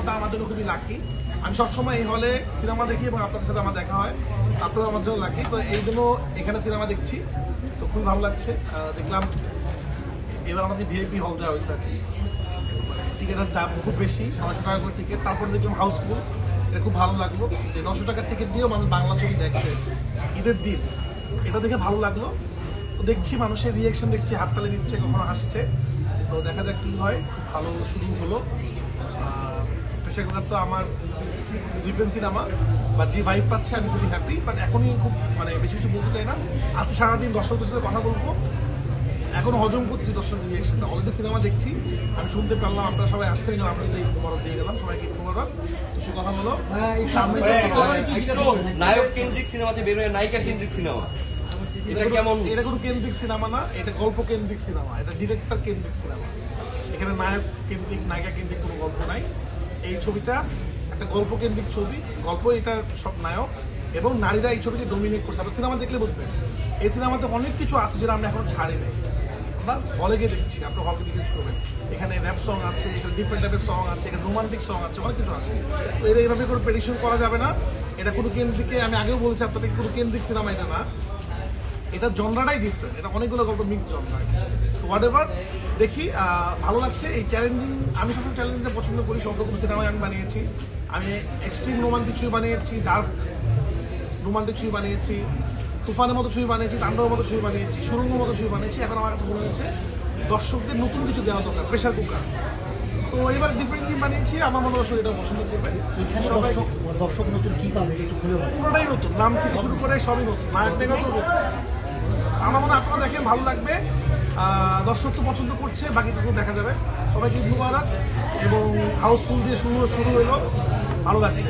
ব্যাপারটা আমার জন্য খুবই লাকি। আমি সবসময় এই হলে সিনেমা দেখি এবং আপনাদের সাথে আমার দেখা হয়, আপনারাও আমার জন্য লাকি। তো এই জন্য এখানে সিনেমা দেখছি, তো খুবই ভালো লাগছে। দেখলাম এবার আমাদের ভিআইপি হল দেওয়া হয়েছে আর কি, টিকিটের দাম খুব বেশি, 900 টাকা করে টিকিট। তারপরে দেখলাম হাউসফুল, এটা খুব ভালো লাগলো যে 900 টাকার টিকিট দিয়েও মানুষ বাংলা ছবি দেখছে ঈদের দিন, এটা দেখে ভালো লাগলো। তো দেখছি মানুষের রিয়াকশন, দেখছি হাততালি দিচ্ছে, কখনো হাসছে। তো দেখা যাক কী হয়। খুব ভালো শুরু হলো। প্রেশার কুকার তো আমার ডিফারেন্ট সিনেমা, বাট যে ভাইব পাচ্ছে আমি খুবই হ্যাপি। বাট এখনই খুব মানে বেশি কিছু বলতে চাই না। আজকে সারাদিন দর্শকদের সাথে কথা বলবো, এখনো হজম করছি দর্শক রিয়েকশনটা। অলরেডি সিনেমা দেখছি, আমি শুনতে পারলাম আপনারা সবাই আসছেন, আপনার সাথে ঈদ মুবারক দিয়ে গেলাম, সবাইকে ঈদ মুবারক। তো সে কথা হলো নায়ক কেন্দ্রিক সিনেমাতে বের হয়ে নায়িকা কেন্দ্রিক সিনেমা, এটা কেমন? এটা কোনো কেন্দ্রিক সিনেমা না, এটা গল্প কেন্দ্রিক সিনেমা, এটা ডিরেক্টর কেন্দ্রিক সিনেমা। এখানে নায়ক কেন্দ্রিক নায়িকা কেন্দ্রিক কোনো গল্প নাই। এই ছবিটা একটা গল্প কেন্দ্রিক ছবি, গল্প এটার সব নায়ক এবং নারীরা এই ছবিকে ডমিনেট করছে। আপনার সিনেমা দেখলে বুঝবেন এই সিনেমাতে অনেক কিছু আছে যেটা আমরা এখন ছাড়ি নাই, আমরা হলে গিয়ে দেখছি, আপনার হলকে জিজ্ঞেস করবেন। এখানে র্যাপ সং আছে, এখানে ডিফারেন্ট টাইপের সং আছে, এখানে রোমান্টিক সং আছে, অনেক কিছু আছে। তো এটা এইভাবে করে প্রেডিকশন করা যাবে না। এটা কোনো কেন্দ্রিকে, আমি আগেও বলেছি আপনাদের, কোনো কেন্দ্রিক সিনেমা এটা না, এটা জনরাটাই ডিফারেন্ট, এটা অনেকগুলো গল্প মিক্স জনরা। তো হোয়াট এভার, দেখি ভালো লাগছে। এই চ্যালেঞ্জিং, আমি সবসময় চ্যালেঞ্জিংটা পছন্দ করি। সব রকম সিনেমায় আমি বানিয়েছি, আমি এক্সট্রিম রোমান্টিক ছবি বানিয়েছি, ডার্ক রোমান্টিক ছবি বানিয়েছি, তুফানের মতো ছবি বানিয়েছি, তাণ্ডবের মতো ছবি বানিয়েছি, সুরঙ্গের মতো ছবি বানিয়েছি। এখন আমার কাছে মনে হচ্ছে দর্শকদের নতুন কিছু দেওয়া দরকার, প্রেশার কুকার। তো এবার ডিফারেন্ট টিম বানিয়েছি, আমার মনে দর্শক এটা পছন্দ করবে। দর্শক নতুন কি পাবে একটু খুলে বলেন। পুরোটাই নতুন, নাম থেকে শুরু করে সবই নতুন, নায়ক নায়িকা তো নতুন। আমার মনে হয় আপনারা দেখেন ভালো লাগবে। দর্শক তো পছন্দ করছে, বাকিটুকু দেখা যাবে। সবাইকে ঈদ মুবারক এবং হাউসফুল দিয়ে শুরু হলো, ভালো লাগছে।